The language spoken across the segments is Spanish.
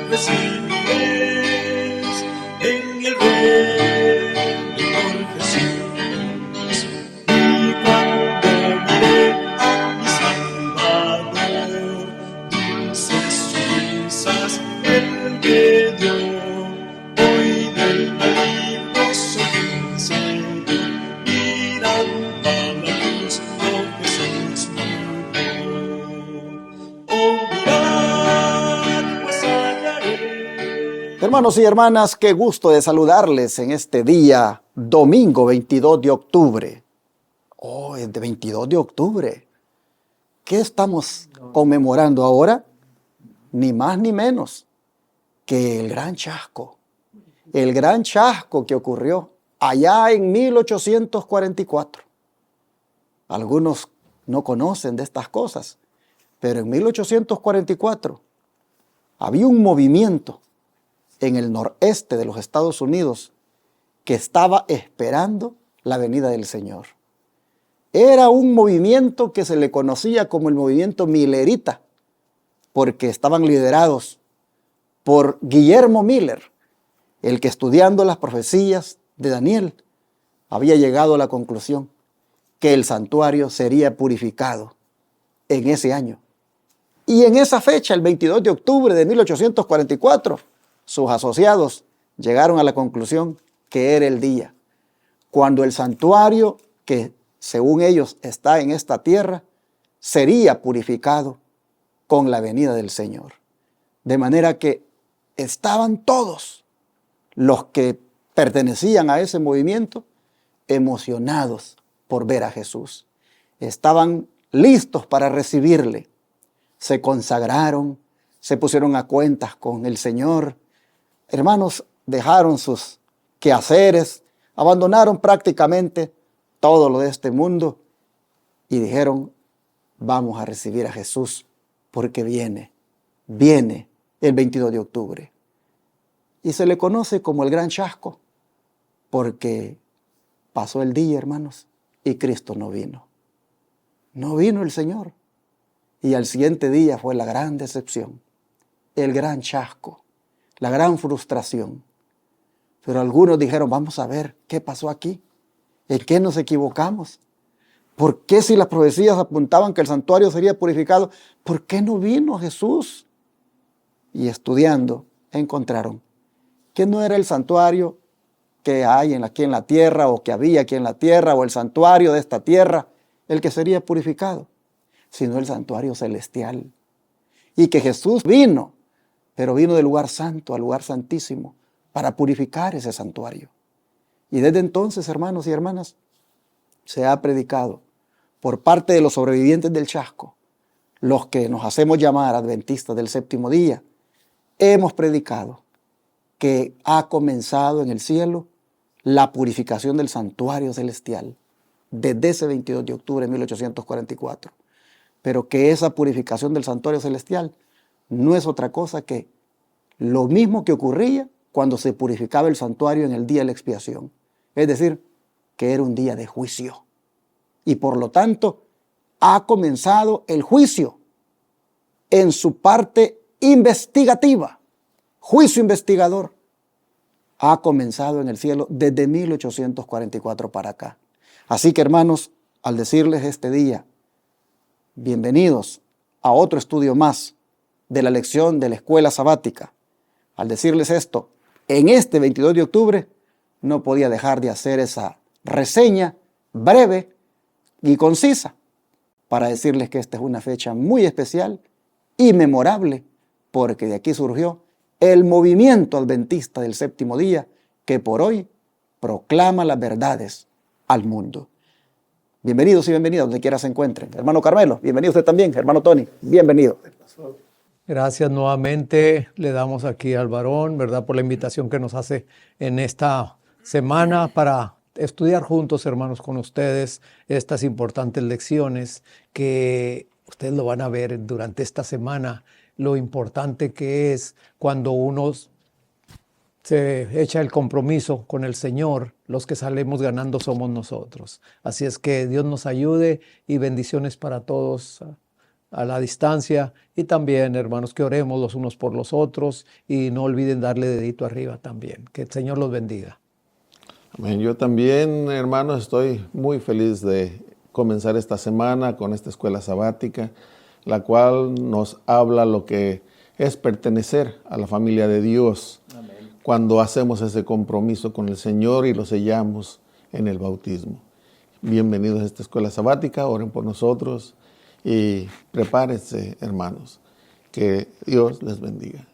recibiréis en el reino por Jesús. Y cuando miré a mi Salvador, dulces risas Él me dio. Hoy del maligno soy vencido, mirando a la luz, oh Jesús mío. Oh, mirad, pues hallaré. Hermanos y hermanas, qué gusto de saludarles en este día, domingo 22 de octubre. Oh, es de 22 de octubre. ¿Qué estamos conmemorando ahora? Ni más ni menos que el gran chasco. El gran chasco que ocurrió allá en 1844. Algunos no conocen de estas cosas, pero en 1844 había un movimiento en el noreste de los Estados Unidos que estaba esperando la venida del Señor. Era un movimiento que se le conocía como el movimiento Millerita, porque estaban liderados por Guillermo Miller, el que estudiando las profecías de Daniel había llegado a la conclusión que el santuario sería purificado en ese año. Y en esa fecha, el 22 de octubre de 1844, sus asociados llegaron a la conclusión que era el día cuando el santuario, que según ellos está en esta tierra, sería purificado con la venida del Señor. De manera que estaban todos los que pertenecían a ese movimiento emocionados por ver a Jesús. Estaban listos para recibirle. Se consagraron, se pusieron a cuentas con el Señor. Hermanos, dejaron sus quehaceres, abandonaron prácticamente todo lo de este mundo y dijeron, vamos a recibir a Jesús porque viene el 22 de octubre. Y se le conoce como el gran chasco porque pasó el día, hermanos, y Cristo no vino. No vino el Señor. Y al siguiente día fue la gran decepción, el gran chasco, la gran frustración. Pero algunos dijeron, vamos a ver qué pasó aquí, en qué nos equivocamos. ¿Por qué si las profecías apuntaban que el santuario sería purificado, por qué no vino Jesús? Y estudiando encontraron que no era el santuario que hay aquí en la tierra o que había aquí en la tierra o el santuario de esta tierra el que sería purificado, sino el santuario celestial. Y que Jesús vino, pero vino del lugar santo al lugar santísimo para purificar ese santuario. Y desde entonces, hermanos y hermanas, se ha predicado por parte de los sobrevivientes del chasco, los que nos hacemos llamar adventistas del séptimo día, hemos predicado que ha comenzado en el cielo la purificación del santuario celestial desde ese 22 de octubre de 1844. Pero que esa purificación del santuario celestial no es otra cosa que lo mismo que ocurría cuando se purificaba el santuario en el día de la expiación. Es decir, que era un día de juicio. Y por lo tanto, ha comenzado el juicio en su parte investigativa. Juicio investigador. Ha comenzado en el cielo desde 1844 para acá. Así que, hermanos, al decirles este día, bienvenidos a otro estudio más de la lección de la escuela sabática. Al decirles esto, en este 22 de octubre, no podía dejar de hacer esa reseña breve y concisa para decirles que esta es una fecha muy especial y memorable, porque de aquí surgió el movimiento adventista del séptimo día que por hoy proclama las verdades al mundo. Bienvenidos y bienvenidas donde quiera se encuentren. Hermano Carmelo, bienvenido usted también. Hermano Tony, bienvenido. Gracias nuevamente, le damos aquí al varón, ¿verdad?, por la invitación que nos hace en esta semana para estudiar juntos, hermanos, con ustedes estas importantes lecciones que ustedes lo van a ver durante esta semana, lo importante que es cuando uno se echa el compromiso con el Señor, los que salimos ganando somos nosotros. Así es que Dios nos ayude y bendiciones para todos a la distancia. Y también, hermanos, que oremos los unos por los otros y no olviden darle dedito arriba también. Que el Señor los bendiga. Amén. Yo también, hermanos, estoy muy feliz de comenzar esta semana con esta escuela sabática, la cual nos habla lo que es pertenecer a la familia de Dios. Amén. Cuando hacemos ese compromiso con el Señor y lo sellamos en el bautismo. Bienvenidos a esta escuela sabática, oren por nosotros y prepárense, hermanos. Que Dios les bendiga.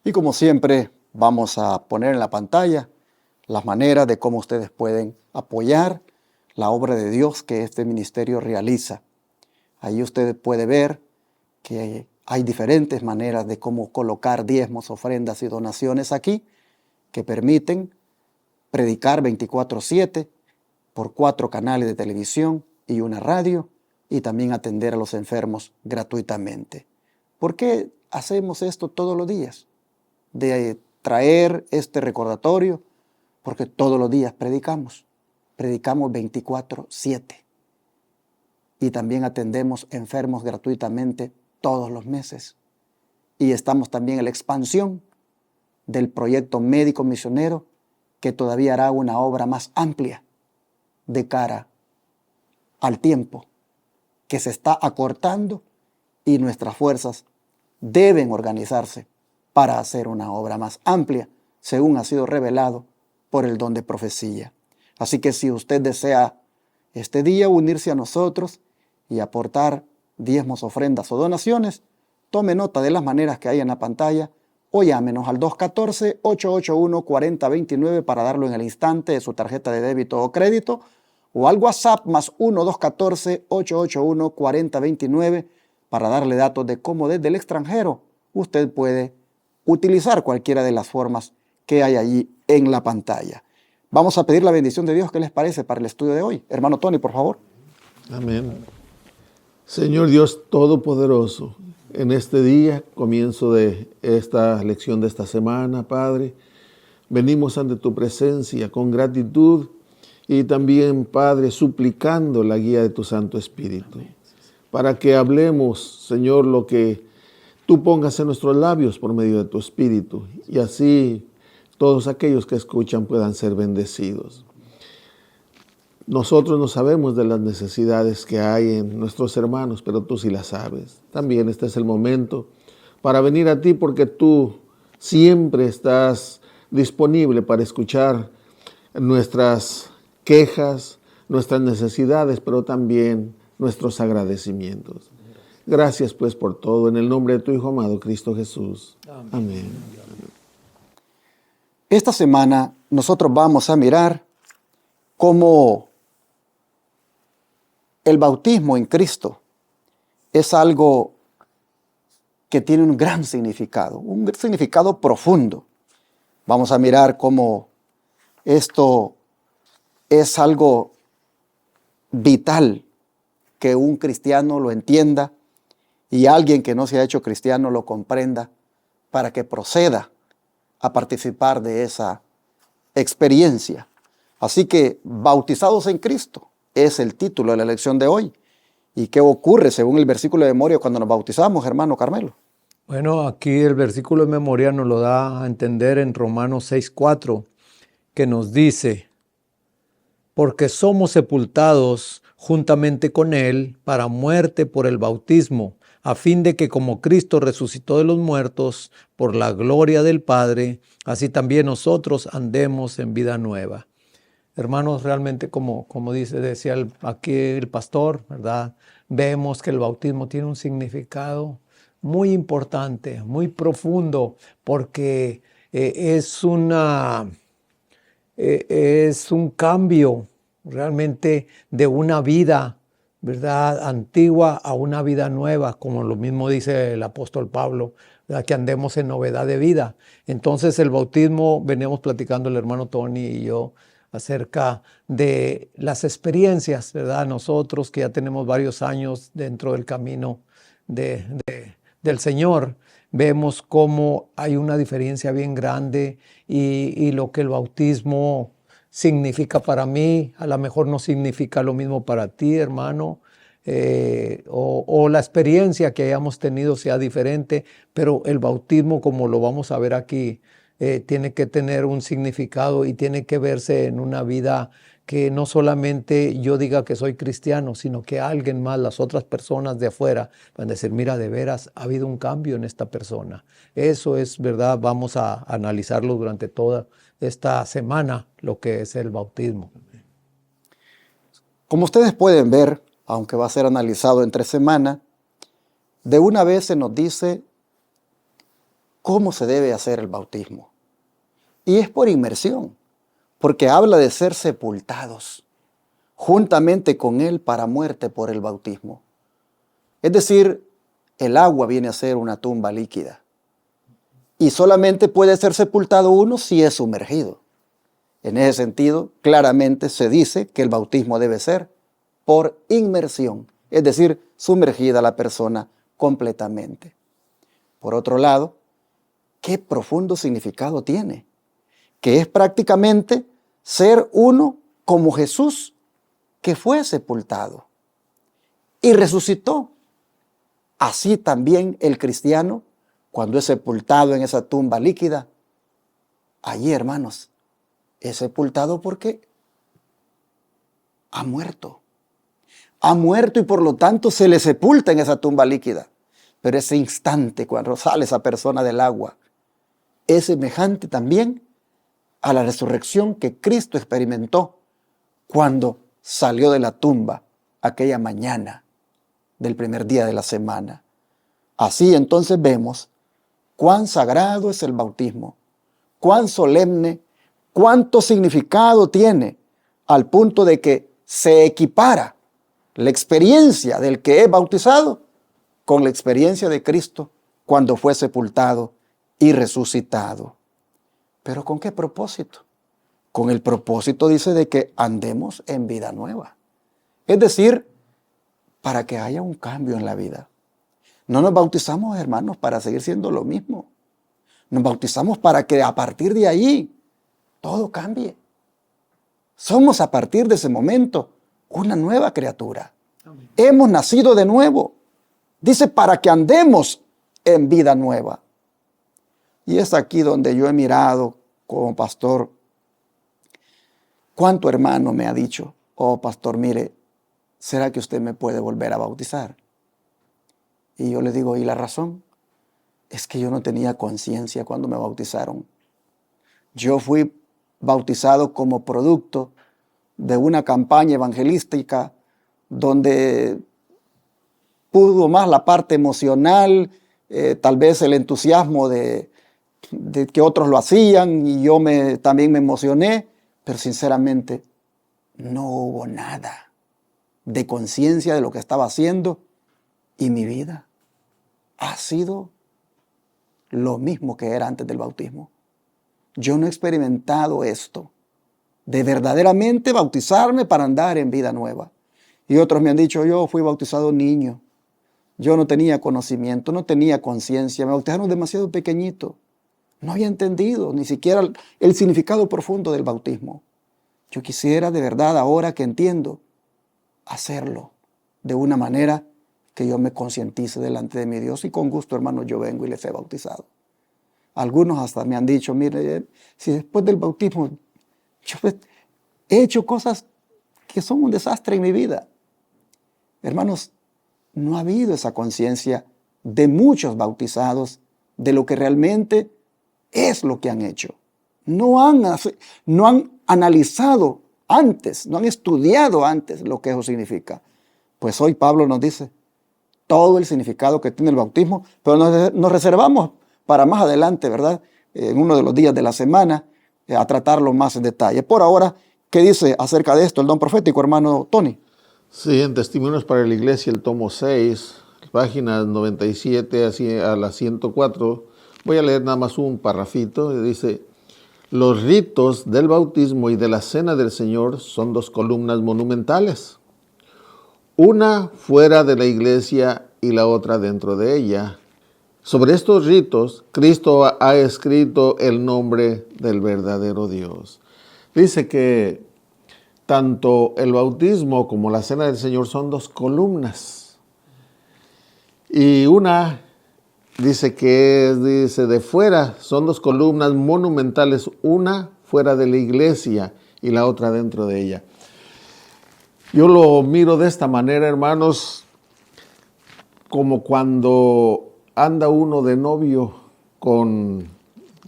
Y como siempre, vamos a poner en la pantalla las maneras de cómo ustedes pueden apoyar la obra de Dios que este ministerio realiza. Ahí usted puede ver que hay diferentes maneras de cómo colocar diezmos, ofrendas y donaciones aquí que permiten predicar 24/7 por 4 canales de televisión y una radio y también atender a los enfermos gratuitamente. ¿Por qué hacemos esto todos los días? De traer este recordatorio, porque todos los días predicamos 24/7 y también atendemos enfermos gratuitamente todos los meses. Y estamos también en la expansión del proyecto médico misionero que todavía hará una obra más amplia de cara al tiempo que se está acortando y nuestras fuerzas deben organizarse para hacer una obra más amplia, según ha sido revelado por el don de profecía. Así que si usted desea este día unirse a nosotros y aportar diezmos, ofrendas o donaciones, tome nota de las maneras que hay en la pantalla o llámenos al 214-881-4029 para darlo en el instante de su tarjeta de débito o crédito, o al WhatsApp más 1-214-881-4029 para darle datos de cómo desde el extranjero usted puede utilizar cualquiera de las formas que hay allí en la pantalla. Vamos a pedir la bendición de Dios. ¿Qué les parece para el estudio de hoy? Hermano Tony, por favor. Amén. Señor Dios Todopoderoso, en este día, comienzo de esta lección de esta semana, Padre, venimos ante tu presencia con gratitud y también, Padre, suplicando la guía de tu Santo Espíritu, para que hablemos, Señor, lo que tú pongas en nuestros labios por medio de tu Espíritu, y así todos aquellos que escuchan puedan ser bendecidos. Nosotros no sabemos de las necesidades que hay en nuestros hermanos, pero tú sí las sabes. También este es el momento para venir a ti, porque tú siempre estás disponible para escuchar nuestras quejas, nuestras necesidades, pero también nuestros agradecimientos. Gracias pues por todo, en el nombre de tu Hijo amado, Cristo Jesús. Amén. Esta semana nosotros vamos a mirar cómo el bautismo en Cristo es algo que tiene un gran significado profundo. Vamos a mirar cómo esto es algo vital que un cristiano lo entienda y alguien que no se ha hecho cristiano lo comprenda para que proceda a participar de esa experiencia. Así que, bautizados en Cristo es el título de la lección de hoy. ¿Y qué ocurre según el versículo de memoria cuando nos bautizamos, hermano Carmelo? Bueno, aquí el versículo de memoria nos lo da a entender en Romanos 6:4, que nos dice: porque somos sepultados juntamente con Él para muerte por el bautismo, a fin de que como Cristo resucitó de los muertos por la gloria del Padre, así también nosotros andemos en vida nueva. Hermanos, realmente como decía aquí el pastor, ¿verdad? Vemos que el bautismo tiene un significado muy importante, muy profundo, porque es un cambio realmente de una vida, ¿verdad?, antigua a una vida nueva, como lo mismo dice el apóstol Pablo, ¿verdad?, que andemos en novedad de vida. Entonces el bautismo, veníamos platicando el hermano Tony y yo acerca de las experiencias, ¿verdad? Nosotros que ya tenemos varios años dentro del camino del Señor, vemos cómo hay una diferencia bien grande y lo que el bautismo significa para mí, a lo mejor no significa lo mismo para ti, hermano. o la experiencia que hayamos tenido sea diferente, pero el bautismo, como lo vamos a ver aquí, tiene que tener un significado y tiene que verse en una vida que no solamente yo diga que soy cristiano, sino que alguien más, las otras personas de afuera, van a decir, mira, de veras ha habido un cambio en esta persona. Eso es verdad, vamos a analizarlo durante toda esta semana, lo que es el bautismo. Como ustedes pueden ver, aunque va a ser analizado entre semana, de una vez se nos dice cómo se debe hacer el bautismo. Y es por inmersión, porque habla de ser sepultados juntamente con Él para muerte por el bautismo. Es decir, el agua viene a ser una tumba líquida. Y solamente puede ser sepultado uno si es sumergido. En ese sentido, claramente se dice que el bautismo debe ser por inmersión, es decir, sumergida la persona completamente. Por otro lado, qué profundo significado tiene, que es prácticamente ser uno como Jesús, que fue sepultado y resucitó. Así también el cristiano, cuando es sepultado en esa tumba líquida, allí, hermanos, es sepultado porque ha muerto. Ha muerto y por lo tanto se le sepulta en esa tumba líquida. Pero ese instante cuando sale esa persona del agua es semejante también a la resurrección que Cristo experimentó cuando salió de la tumba aquella mañana del primer día de la semana. Así entonces vemos cuán sagrado es el bautismo, cuán solemne, cuánto significado tiene, al punto de que se equipara la experiencia del que es bautizado con la experiencia de Cristo cuando fue sepultado y resucitado. ¿Pero con qué propósito? Con el propósito, dice, de que andemos en vida nueva. Es decir, para que haya un cambio en la vida. No nos bautizamos, hermanos, para seguir siendo lo mismo. Nos bautizamos para que a partir de ahí todo cambie. Somos a partir de ese momento una nueva criatura. Amén. Hemos nacido de nuevo. Dice, para que andemos en vida nueva. Y es aquí donde yo he mirado como pastor, cuánto hermano me ha dicho, oh pastor, mire, ¿será que usted me puede volver a bautizar? Y yo le digo, ¿y la razón? Es que yo no tenía conciencia cuando me bautizaron. Yo fui bautizado como producto de una campaña evangelística donde pudo más la parte emocional, tal vez el entusiasmo de que otros lo hacían y yo también me emocioné, pero sinceramente no hubo nada de conciencia de lo que estaba haciendo y mi vida ha sido lo mismo que era antes del bautismo. Yo no he experimentado esto de verdaderamente bautizarme para andar en vida nueva. Y otros me han dicho, yo fui bautizado niño, yo no tenía conocimiento, no tenía conciencia, me bautizaron demasiado pequeñito. No había entendido ni siquiera el significado profundo del bautismo. Yo quisiera de verdad, ahora que entiendo, hacerlo de una manera que yo me concientice delante de mi Dios. Y con gusto, hermanos, yo vengo y les he bautizado. Algunos hasta me han dicho, mire, si después del bautismo yo he hecho cosas que son un desastre en mi vida. Hermanos, no ha habido esa conciencia de muchos bautizados de lo que realmente es lo que han hecho. No han analizado antes, no han estudiado antes lo que eso significa. Pues hoy Pablo nos dice todo el significado que tiene el bautismo, pero nos reservamos para más adelante, ¿verdad? En uno de los días de la semana, a tratarlo más en detalle. Por ahora, ¿qué dice acerca de esto el don profético, hermano Tony? Sí, en Testimonios para la Iglesia, el tomo 6, páginas 97 a la 104, voy a leer nada más un parrafito. Dice, los ritos del bautismo y de la cena del Señor son dos columnas monumentales. Una fuera de la iglesia y la otra dentro de ella. Sobre estos ritos, Cristo ha escrito el nombre del verdadero Dios. Dice que tanto el bautismo como la cena del Señor son dos columnas. Y una dice que dice de fuera, son dos columnas monumentales, una fuera de la iglesia y la otra dentro de ella. Yo lo miro de esta manera, hermanos, como cuando anda uno de novio con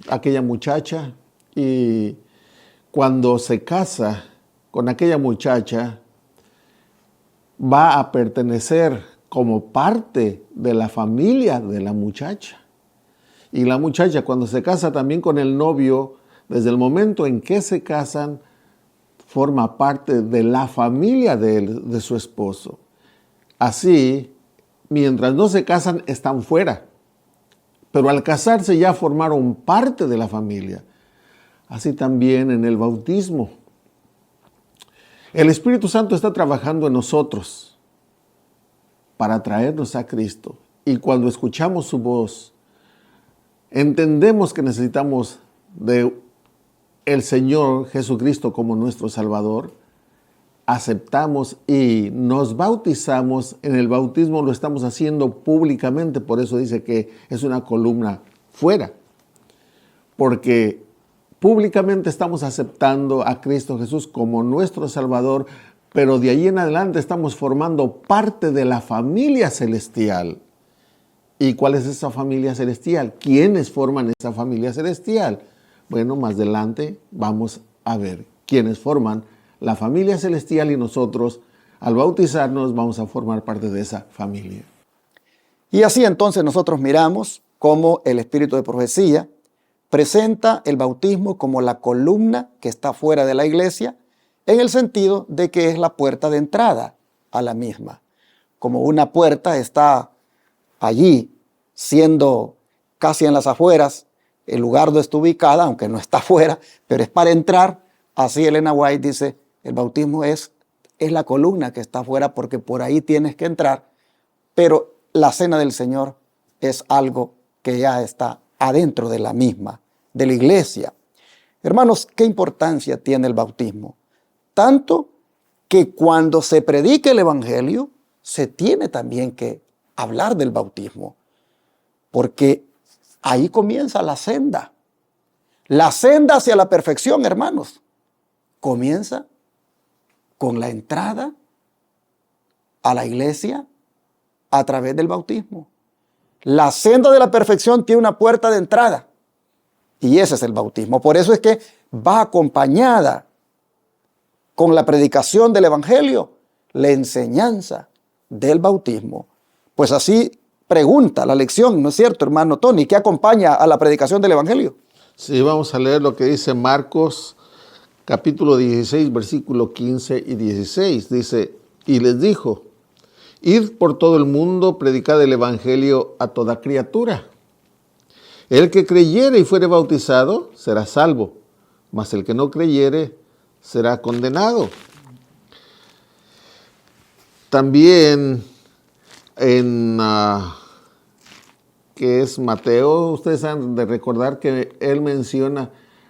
aquella muchacha y cuando se casa con aquella muchacha va a pertenecer como parte de la familia de la muchacha. Y la muchacha cuando se casa también con el novio, desde el momento en que se casan, forma parte de la familia de su esposo. Así, mientras no se casan, están fuera. Pero al casarse ya formaron parte de la familia. Así también en el bautismo. El Espíritu Santo está trabajando en nosotros para traernos a Cristo. Y cuando escuchamos su voz, entendemos que necesitamos de el Señor Jesucristo como nuestro Salvador, aceptamos y nos bautizamos. En el bautismo lo estamos haciendo públicamente, por eso dice que es una columna fuera, porque públicamente estamos aceptando a Cristo Jesús como nuestro Salvador, pero de ahí en adelante estamos formando parte de la familia celestial. ¿Y cuál es esa familia celestial? ¿Quiénes forman esa familia celestial? Bueno, más adelante vamos a ver quiénes forman la familia celestial y nosotros, al bautizarnos, vamos a formar parte de esa familia. Y así entonces nosotros miramos cómo el espíritu de profecía presenta el bautismo como la columna que está fuera de la iglesia, en el sentido de que es la puerta de entrada a la misma. Como una puerta está allí, siendo casi en las afueras, el lugar donde está ubicada, aunque no está afuera, pero es para entrar. Así Elena White dice, el bautismo es la columna que está afuera porque por ahí tienes que entrar, pero la cena del Señor es algo que ya está adentro de la misma, de la iglesia. Hermanos, ¿qué importancia tiene el bautismo? Tanto que cuando se predique el Evangelio, se tiene también que hablar del bautismo, porque ahí comienza la senda. La senda hacia la perfección, hermanos, comienza con la entrada a la iglesia a través del bautismo. La senda de la perfección tiene una puerta de entrada y ese es el bautismo. Por eso es que va acompañada con la predicación del Evangelio, la enseñanza del bautismo. Pues así pregunta la lección, ¿no es cierto, hermano Tony? ¿Qué acompaña a la predicación del Evangelio? Sí, vamos a leer lo que dice Marcos, capítulo 16, versículo 15 y 16. Dice, y les dijo, id por todo el mundo, predicad el Evangelio a toda criatura. El que creyere y fuere bautizado será salvo, mas el que no creyere será condenado. También en que es Mateo, ustedes han de recordar que él menciona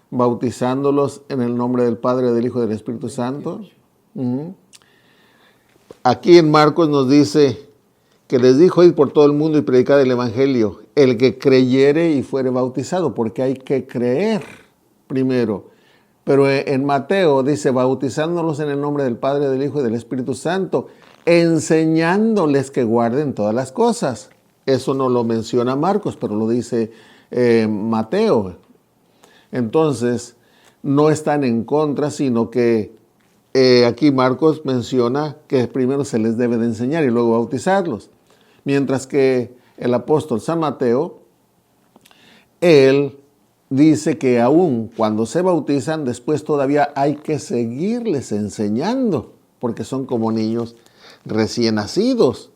bautizándolos en el nombre del Padre, del Hijo y del Espíritu Santo. Aquí en Marcos nos dice que les dijo ir por todo el mundo y predicar el Evangelio, el que creyere y fuere bautizado, porque hay que creer primero. Pero en Mateo dice bautizándolos en el nombre del Padre, del Hijo y del Espíritu Santo, enseñándoles que guarden todas las cosas. Eso no lo menciona Marcos, pero lo dice Mateo. Entonces, no están en contra, sino que aquí Marcos menciona que primero se les debe de enseñar y luego bautizarlos. Mientras que el apóstol San Mateo, él dice que aún cuando se bautizan, después todavía hay que seguirles enseñando, porque son como niños recién nacidos.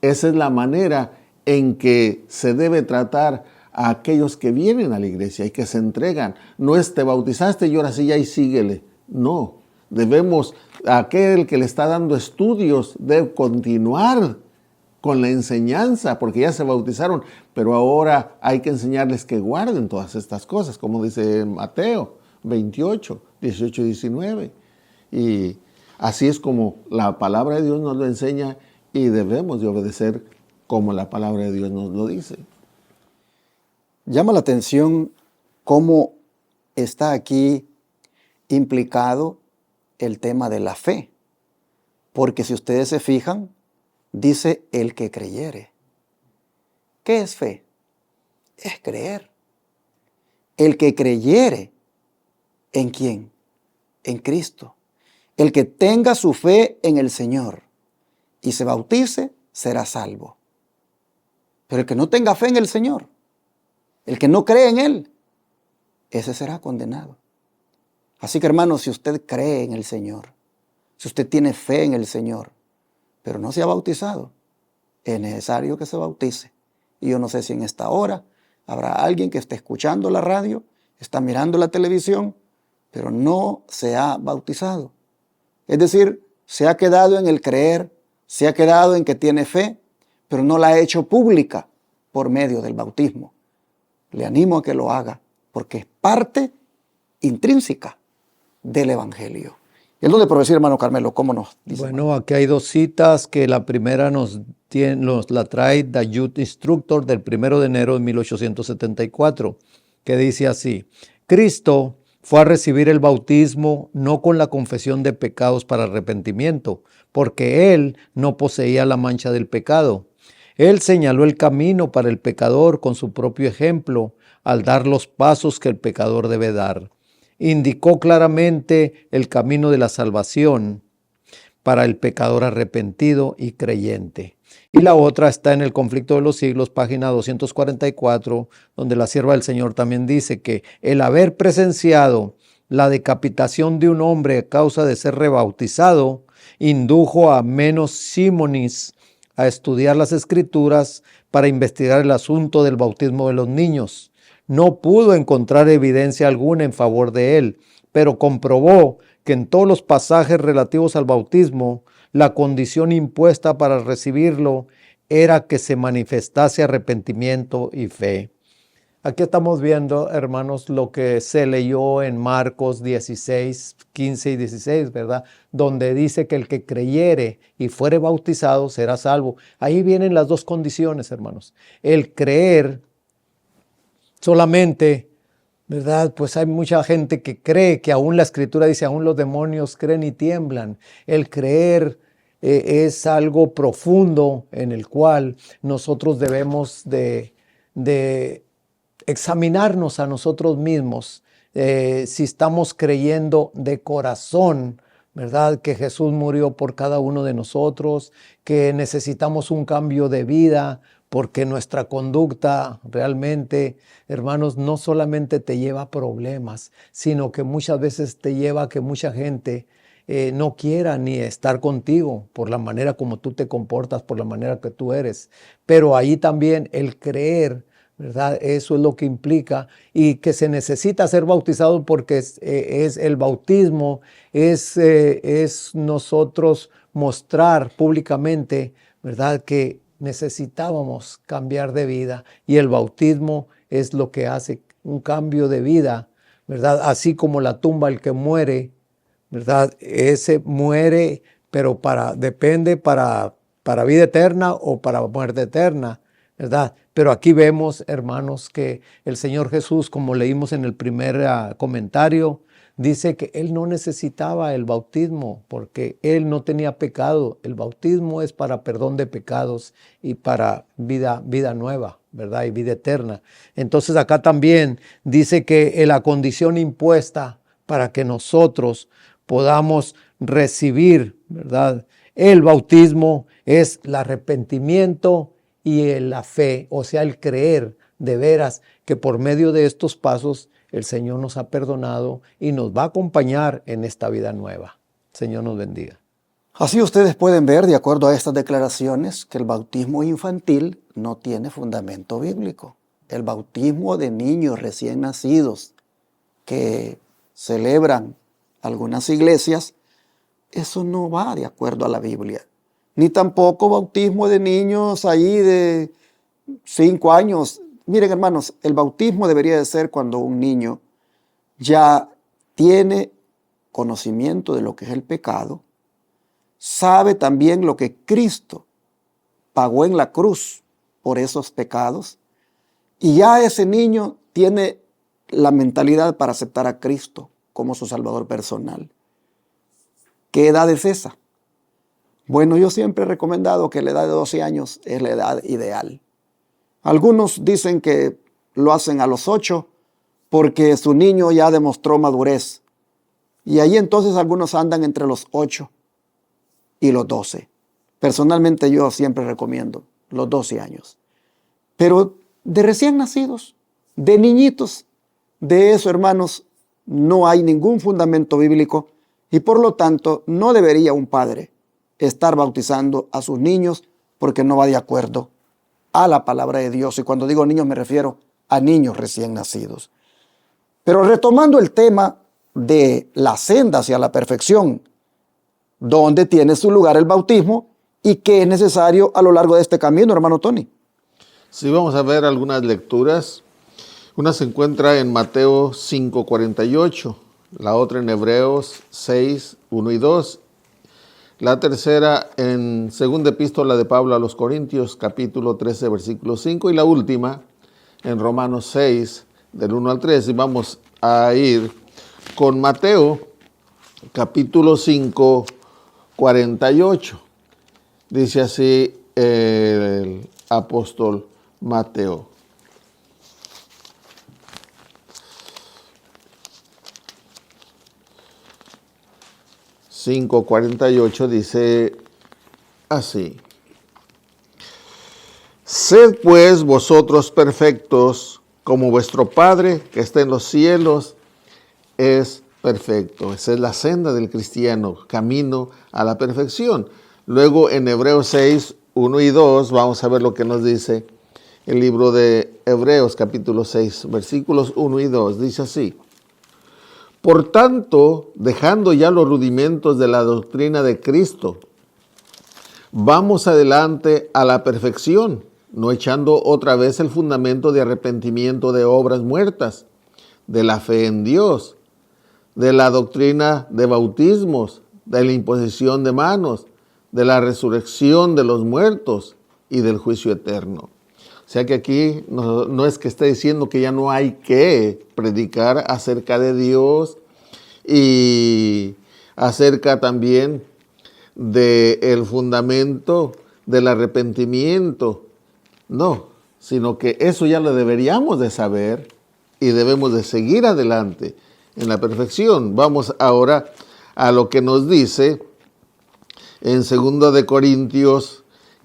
Esa es la manera en que se debe tratar a aquellos que vienen a la iglesia y que se entregan. No es te bautizaste y ahora sí ya y síguele. No, debemos, aquel que le está dando estudios debe continuar con la enseñanza, porque ya se bautizaron, pero ahora hay que enseñarles que guarden todas estas cosas, como dice Mateo 28, 18 y 19. Y así es como la palabra de Dios nos lo enseña y debemos de obedecer como la palabra de Dios nos lo dice. Llama la atención cómo está aquí implicado el tema de la fe. Porque si ustedes se fijan, dice el que creyere. ¿Qué es fe? Es creer. El que creyere, ¿en quién? En Cristo. El que tenga su fe en el Señor y se bautice, será salvo. Pero el que no tenga fe en el Señor, el que no cree en Él, ese será condenado. Así que, hermanos, si usted cree en el Señor, si usted tiene fe en el Señor, pero no se ha bautizado, es necesario que se bautice. Y yo no sé si en esta hora habrá alguien que esté escuchando la radio, está mirando la televisión, pero no se ha bautizado. Es decir, se ha quedado en el creer, se ha quedado en que tiene fe, pero no la ha hecho pública por medio del bautismo. Le animo a que lo haga, porque es parte intrínseca del Evangelio. ¿Y es donde puedo decir, hermano Carmelo, cómo nos dice? Bueno, aquí hay dos citas, que la primera nos la trae The Youth Instructor del 1 de enero de 1874, que dice así: Cristo fue a recibir el bautismo no con la confesión de pecados para arrepentimiento, porque Él no poseía la mancha del pecado. Él señaló el camino para el pecador con su propio ejemplo al dar los pasos que el pecador debe dar. Indicó claramente el camino de la salvación para el pecador arrepentido y creyente. Y la otra está en el Conflicto de los Siglos, página 244, donde la sierva del Señor también dice que el haber presenciado la decapitación de un hombre a causa de ser rebautizado indujo a Menos Simonis a estudiar las Escrituras para investigar el asunto del bautismo de los niños. No pudo encontrar evidencia alguna en favor de él, pero comprobó que en todos los pasajes relativos al bautismo, la condición impuesta para recibirlo era que se manifestase arrepentimiento y fe. Aquí estamos viendo, hermanos, lo que se leyó en Marcos 16, 15 y 16, ¿verdad? Donde dice que el que creyere y fuere bautizado será salvo. Ahí vienen las dos condiciones, hermanos. El creer solamente, ¿verdad? Pues hay mucha gente que cree, que aún la Escritura dice, aún los demonios creen y tiemblan. El creer es algo profundo en el cual nosotros debemos de examinarnos a nosotros mismos, si estamos creyendo de corazón, ¿verdad? Que Jesús murió por cada uno de nosotros, que necesitamos un cambio de vida, porque nuestra conducta realmente, hermanos, no solamente te lleva a problemas, sino que muchas veces te lleva a que mucha gente no quiera ni estar contigo por la manera como tú te comportas, por la manera que tú eres. Pero ahí también el creer, ¿verdad? Eso es lo que implica, y que se necesita ser bautizado porque es el bautismo, es nosotros mostrar públicamente, ¿verdad?, que necesitábamos cambiar de vida, y el bautismo es lo que hace un cambio de vida, ¿verdad? Así como la tumba, el que muere, ¿verdad? Ese muere, pero depende para vida eterna o para muerte eterna, ¿verdad? Pero aquí vemos, hermanos, que el Señor Jesús, como leímos en el primer comentario, dice que Él no necesitaba el bautismo porque Él no tenía pecado. El bautismo es para perdón de pecados y para vida nueva, ¿verdad? Y vida eterna. Entonces acá también dice que la condición impuesta para que nosotros podamos recibir, ¿verdad?, el bautismo es el arrepentimiento y la fe, o sea, el creer de veras que por medio de estos pasos el Señor nos ha perdonado y nos va a acompañar en esta vida nueva. Señor nos bendiga. Así ustedes pueden ver, de acuerdo a estas declaraciones, que el bautismo infantil no tiene fundamento bíblico. El bautismo de niños recién nacidos que celebran algunas iglesias, eso no va de acuerdo a la Biblia. Ni tampoco bautismo de niños ahí de 5 años. Miren, hermanos, el bautismo debería de ser cuando un niño ya tiene conocimiento de lo que es el pecado, sabe también lo que Cristo pagó en la cruz por esos pecados, y ya ese niño tiene la mentalidad para aceptar a Cristo como su Salvador personal. ¿Qué edad es esa? Bueno, yo siempre he recomendado que la edad de 12 años es la edad ideal. Algunos dicen que lo hacen a los 8 porque su niño ya demostró madurez. Y ahí entonces algunos andan entre los 8 y los 12. Personalmente yo siempre recomiendo los 12 años. Pero de recién nacidos, de niñitos, de eso, hermanos, no hay ningún fundamento bíblico y por lo tanto no debería un padre estar bautizando a sus niños porque no va de acuerdo a la palabra de Dios. Y cuando digo niños me refiero a niños recién nacidos. Pero retomando el tema de la senda hacia la perfección, ¿dónde tiene su lugar el bautismo y qué es necesario a lo largo de este camino, hermano Tony? Sí, vamos a ver algunas lecturas. Una se encuentra en Mateo 5:48, la otra en Hebreos 6:1 y 2. La tercera en segunda epístola de Pablo a los Corintios, capítulo 13, versículo 5. Y la última en Romanos 6, del 1 al 3. Y vamos a ir con Mateo, capítulo 5, 48. Dice así el apóstol Mateo. Cinco 48 dice así: Sed pues vosotros perfectos, como vuestro Padre que está en los cielos es perfecto. Esa es la senda del cristiano, camino a la perfección. Luego en Hebreos 6, 1 y 2 vamos a ver lo que nos dice el libro de Hebreos capítulo 6, versículos 1 y 2. Dice así: Por tanto, dejando ya los rudimentos de la doctrina de Cristo, vamos adelante a la perfección, no echando otra vez el fundamento de arrepentimiento de obras muertas, de la fe en Dios, de la doctrina de bautismos, de la imposición de manos, de la resurrección de los muertos y del juicio eterno. O sea que aquí no es que esté diciendo que ya no hay que predicar acerca de Dios y acerca también del fundamento del arrepentimiento. No, sino que eso ya lo deberíamos de saber y debemos de seguir adelante en la perfección. Vamos ahora a lo que nos dice en 2 de Corintios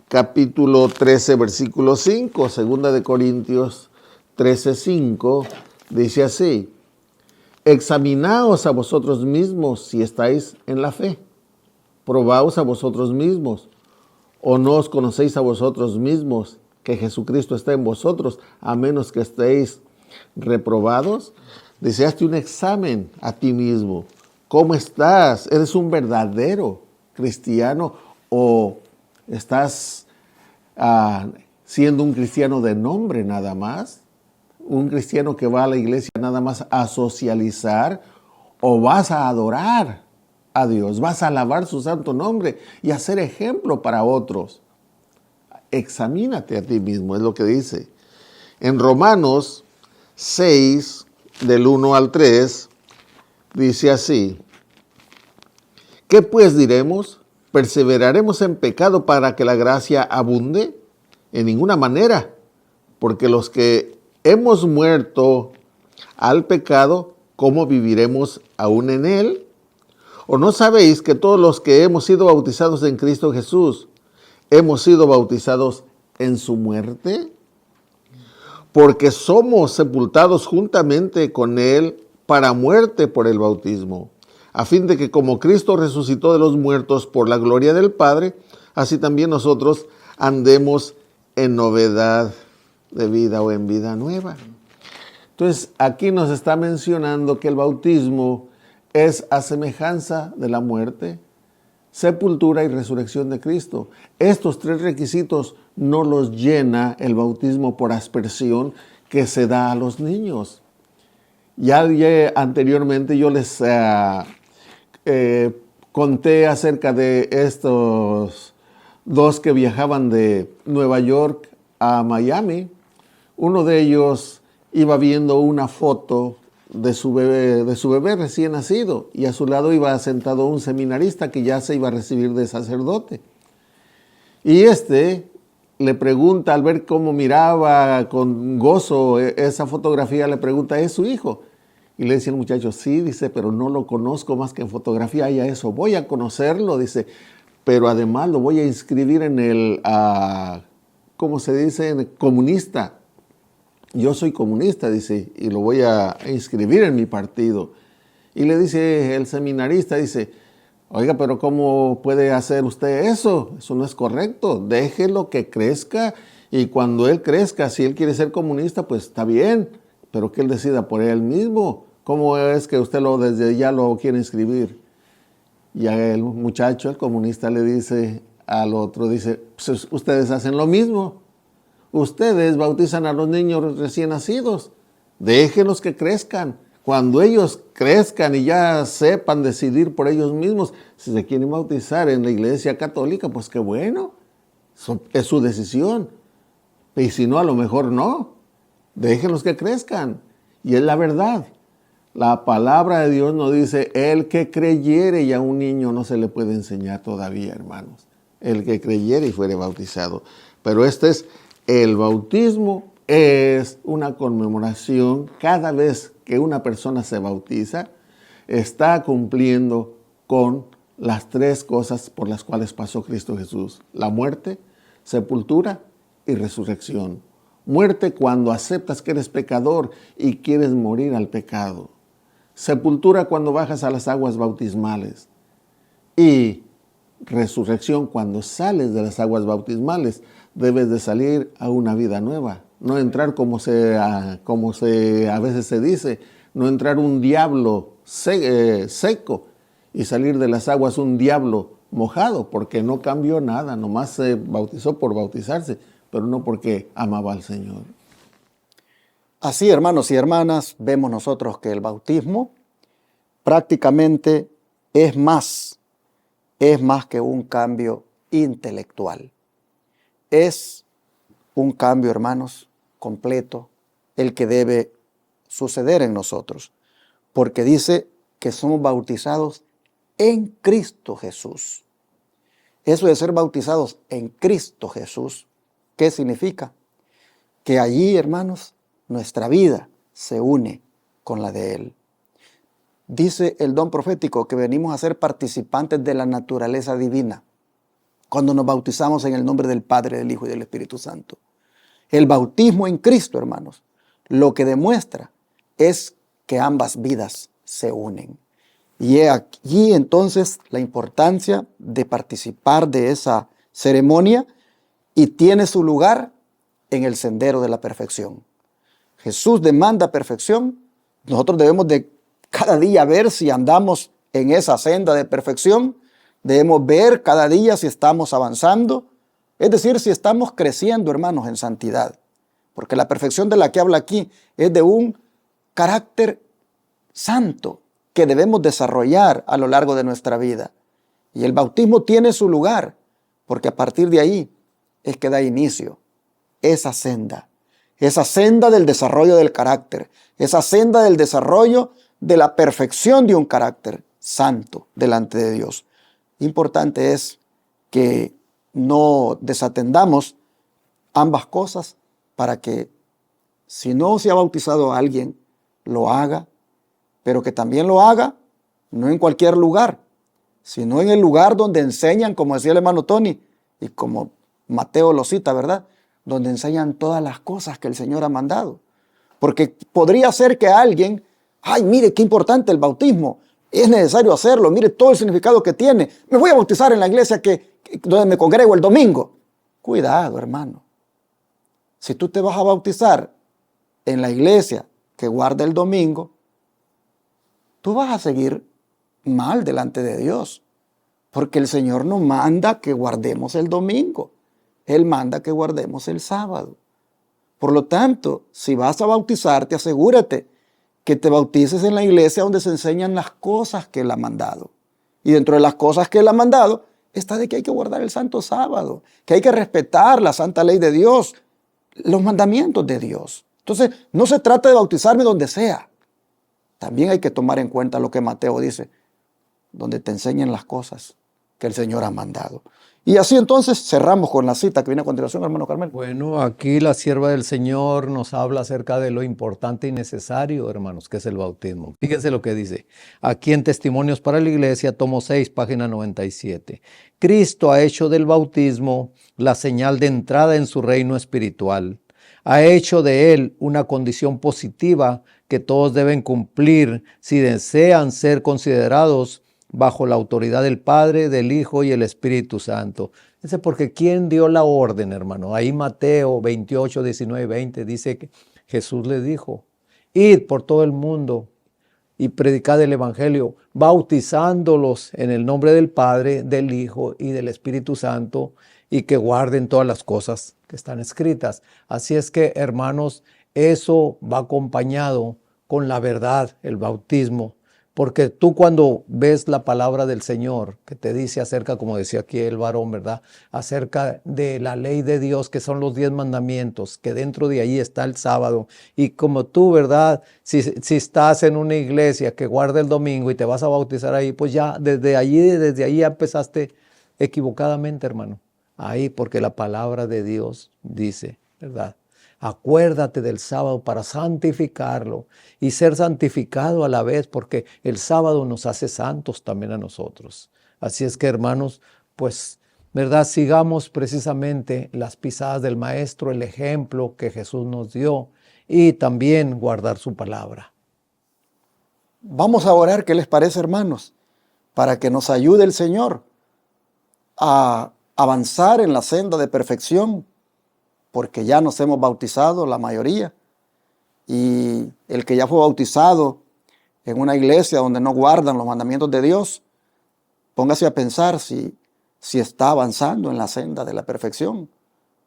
capítulo 13, versículo 5. 2 de Corintios 13, 5 dice así: Examinaos a vosotros mismos si estáis en la fe. Probaos a vosotros mismos. ¿O no os conocéis a vosotros mismos que Jesucristo está en vosotros, a menos que estéis reprobados? Dice, hazte un examen a ti mismo. ¿Cómo estás? ¿Eres un verdadero cristiano o estás siendo un cristiano de nombre nada más? ¿Un cristiano que va a la iglesia nada más a socializar? ¿O vas a adorar a Dios? ¿Vas a alabar su santo nombre y a ser ejemplo para otros? Examínate a ti mismo, es lo que dice. En Romanos 6, del 1 al 3, dice así: ¿Qué pues diremos? ¿Perseveraremos en pecado para que la gracia abunde? En ninguna manera, porque los que hemos muerto al pecado, ¿cómo viviremos aún en él? ¿O no sabéis que todos los que hemos sido bautizados en Cristo Jesús, hemos sido bautizados en su muerte? Porque somos sepultados juntamente con él para muerte por el bautismo, a fin de que como Cristo resucitó de los muertos por la gloria del Padre, así también nosotros andemos en novedad de vida o en vida nueva. Entonces, aquí nos está mencionando que el bautismo es a semejanza de la muerte, sepultura y resurrección de Cristo. Estos tres requisitos no los llena el bautismo por aspersión que se da a los niños. Ya anteriormente yo les conté acerca de estos dos que viajaban de Nueva York a Miami. Uno de ellos iba viendo una foto de su bebé recién nacido, y a su lado iba sentado un seminarista que ya se iba a recibir de sacerdote. Y le pregunta, al ver cómo miraba con gozo esa fotografía, le pregunta, ¿es su hijo? Y le dice el muchacho, sí, dice, pero no lo conozco más que en fotografía, y a eso voy a conocerlo, dice, pero además lo voy a inscribir en el, ¿cómo se dice?, en el comunista. Yo soy comunista, dice, y lo voy a inscribir en mi partido. Y le dice el seminarista, dice, oiga, pero ¿cómo puede hacer usted eso? Eso no es correcto. Déjelo que crezca, y cuando él crezca, si él quiere ser comunista, pues está bien, pero que él decida por él mismo. ¿Cómo es que usted desde ya lo quiere inscribir? Y el muchacho, el comunista, le dice al otro, dice, pues ustedes hacen lo mismo. Ustedes bautizan a los niños recién nacidos. Déjenlos que crezcan. Cuando ellos crezcan y ya sepan decidir por ellos mismos si se quieren bautizar en la iglesia católica, pues qué bueno. Es su decisión. Y si no, a lo mejor no. Déjenlos que crezcan. Y es la verdad. La palabra de Dios nos dice, el que creyere, y a un niño no se le puede enseñar todavía, hermanos. El que creyere y fuere bautizado. Pero el bautismo es una conmemoración. Cada vez que una persona se bautiza, está cumpliendo con las tres cosas por las cuales pasó Cristo Jesús: la muerte, sepultura y resurrección. Muerte cuando aceptas que eres pecador y quieres morir al pecado. Sepultura cuando bajas a las aguas bautismales. Y resurrección cuando sales de las aguas bautismales. Debes de salir a una vida nueva. No entrar como a veces se dice, no entrar un diablo seco y salir de las aguas un diablo mojado, porque no cambió nada, nomás se bautizó por bautizarse, pero no porque amaba al Señor. Así, hermanos y hermanas, vemos nosotros que el bautismo prácticamente es más que un cambio intelectual. Es un cambio, hermanos, completo, el que debe suceder en nosotros, porque dice que somos bautizados en Cristo Jesús. Eso de ser bautizados en Cristo Jesús, ¿qué significa? Que allí, hermanos, nuestra vida se une con la de Él. Dice el don profético que venimos a ser participantes de la naturaleza divina cuando nos bautizamos en el nombre del Padre, del Hijo y del Espíritu Santo. El bautismo en Cristo, hermanos, lo que demuestra es que ambas vidas se unen. Y he aquí entonces la importancia de participar de esa ceremonia, y tiene su lugar en el sendero de la perfección. Jesús demanda perfección. Nosotros debemos de cada día ver si andamos en esa senda de perfección. Debemos ver cada día si estamos avanzando, es decir, si estamos creciendo, hermanos, en santidad. Porque la perfección de la que habla aquí es de un carácter santo que debemos desarrollar a lo largo de nuestra vida. Y el bautismo tiene su lugar, porque a partir de ahí es que da inicio esa senda del desarrollo del carácter, esa senda del desarrollo de la perfección de un carácter santo delante de Dios. Importante es que no desatendamos ambas cosas, para que si no se ha bautizado a alguien, lo haga, pero que también lo haga no en cualquier lugar, sino en el lugar donde enseñan, como decía el hermano Tony, y como Mateo lo cita, ¿verdad?, donde enseñan todas las cosas que el Señor ha mandado. Porque podría ser que alguien, ay, mire qué importante el bautismo, es necesario hacerlo, mire todo el significado que tiene, me voy a bautizar en la iglesia donde me congrego el domingo. Cuidado, hermano. Si tú te vas a bautizar en la iglesia que guarda el domingo, tú vas a seguir mal delante de Dios, porque el Señor no manda que guardemos el domingo, Él manda que guardemos el sábado. Por lo tanto, si vas a bautizarte, asegúrate que te bautices en la iglesia donde se enseñan las cosas que Él ha mandado. Y dentro de las cosas que Él ha mandado está de que hay que guardar el santo sábado, que hay que respetar la santa ley de Dios, los mandamientos de Dios. Entonces, no se trata de bautizarme donde sea. También hay que tomar en cuenta lo que Mateo dice, donde te enseñen las cosas que el Señor ha mandado. Y así entonces cerramos con la cita que viene a continuación, hermano Carmel. Bueno, aquí la sierva del Señor nos habla acerca de lo importante y necesario, hermanos, que es el bautismo. Fíjense lo que dice. Aquí en Testimonios para la Iglesia, tomo 6, página 97. Cristo ha hecho del bautismo la señal de entrada en su reino espiritual. Ha hecho de él una condición positiva que todos deben cumplir si desean ser considerados bajo la autoridad del Padre, del Hijo y el Espíritu Santo. Ese porque ¿quién dio la orden, hermano? Ahí Mateo 28, 19 y 20 dice que Jesús le dijo, id por todo el mundo y predicad el Evangelio, bautizándolos en el nombre del Padre, del Hijo y del Espíritu Santo, y que guarden todas las cosas que están escritas. Así es que, hermanos, eso va acompañado con la verdad, el bautismo. Porque tú cuando ves la palabra del Señor, que te dice acerca, como decía aquí el varón, ¿verdad? Acerca de la ley de Dios, que son los 10 mandamientos, que dentro de ahí está el sábado. Y como tú, ¿verdad? Si estás en una iglesia que guarda el domingo y te vas a bautizar ahí, pues ya desde ahí ya empezaste equivocadamente, hermano. Ahí, porque la palabra de Dios dice, ¿verdad? Acuérdate del sábado para santificarlo y ser santificado a la vez, porque el sábado nos hace santos también a nosotros. Así es que, hermanos, pues, ¿verdad? Sigamos precisamente las pisadas del Maestro, el ejemplo que Jesús nos dio, y también guardar su palabra. Vamos a orar, ¿qué les parece, hermanos? Para que nos ayude el Señor a avanzar en la senda de perfección, porque ya nos hemos bautizado la mayoría, y el que ya fue bautizado en una iglesia donde no guardan los mandamientos de Dios, póngase a pensar si está avanzando en la senda de la perfección,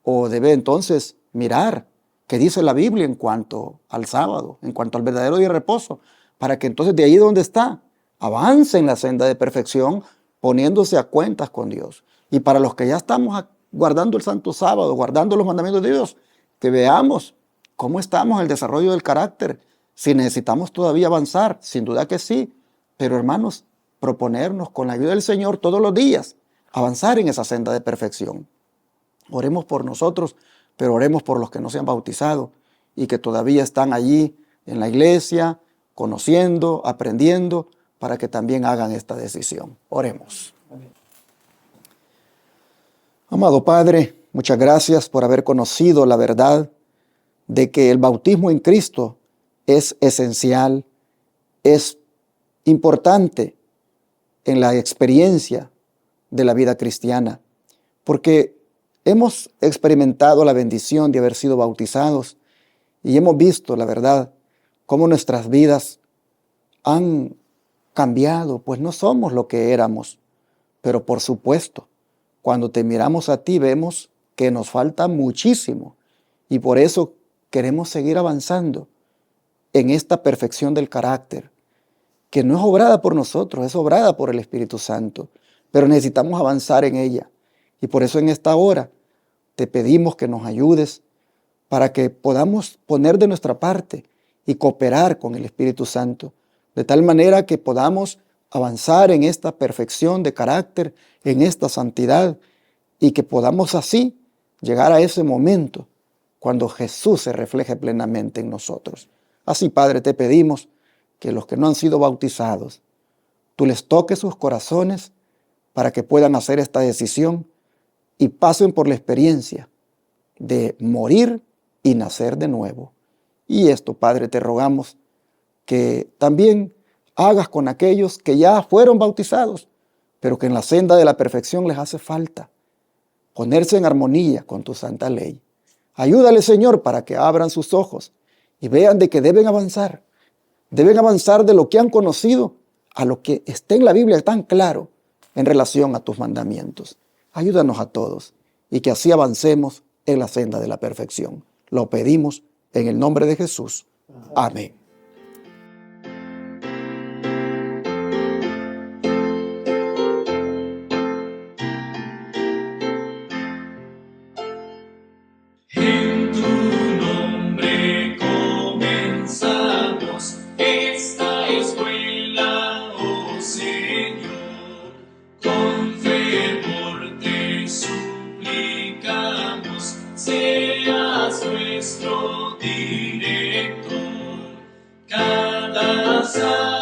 o debe entonces mirar qué dice la Biblia en cuanto al sábado, en cuanto al verdadero día de reposo, para que entonces de ahí donde está, avance en la senda de perfección, poniéndose a cuentas con Dios. Y para los que ya estamos guardando el santo sábado, guardando los mandamientos de Dios, que veamos cómo estamos en el desarrollo del carácter, si necesitamos todavía avanzar, sin duda que sí, pero hermanos, proponernos con la ayuda del Señor todos los días, avanzar en esa senda de perfección. Oremos por nosotros, pero oremos por los que no se han bautizado y que todavía están allí en la iglesia, conociendo, aprendiendo, para que también hagan esta decisión. Oremos. Amado Padre, muchas gracias por haber conocido la verdad de que el bautismo en Cristo es esencial, es importante en la experiencia de la vida cristiana, porque hemos experimentado la bendición de haber sido bautizados y hemos visto, la verdad, cómo nuestras vidas han cambiado, pues no somos lo que éramos, pero por supuesto, cuando te miramos a ti vemos que nos falta muchísimo y por eso queremos seguir avanzando en esta perfección del carácter, que no es obrada por nosotros, es obrada por el Espíritu Santo, pero necesitamos avanzar en ella. Y por eso en esta hora te pedimos que nos ayudes para que podamos poner de nuestra parte y cooperar con el Espíritu Santo, de tal manera que podamos avanzar en esta perfección de carácter, en esta santidad, y que podamos así llegar a ese momento cuando Jesús se refleje plenamente en nosotros. Así, Padre, te pedimos que los que no han sido bautizados, tú les toques sus corazones para que puedan hacer esta decisión y pasen por la experiencia de morir y nacer de nuevo. Y esto, Padre, te rogamos que también hagas con aquellos que ya fueron bautizados, pero que en la senda de la perfección les hace falta ponerse en armonía con tu santa ley. Ayúdale, Señor, para que abran sus ojos y vean de que deben avanzar de lo que han conocido a lo que está en la Biblia tan claro en relación a tus mandamientos. Ayúdanos a todos y que así avancemos en la senda de la perfección. Lo pedimos en el nombre de Jesús. Amén. casa.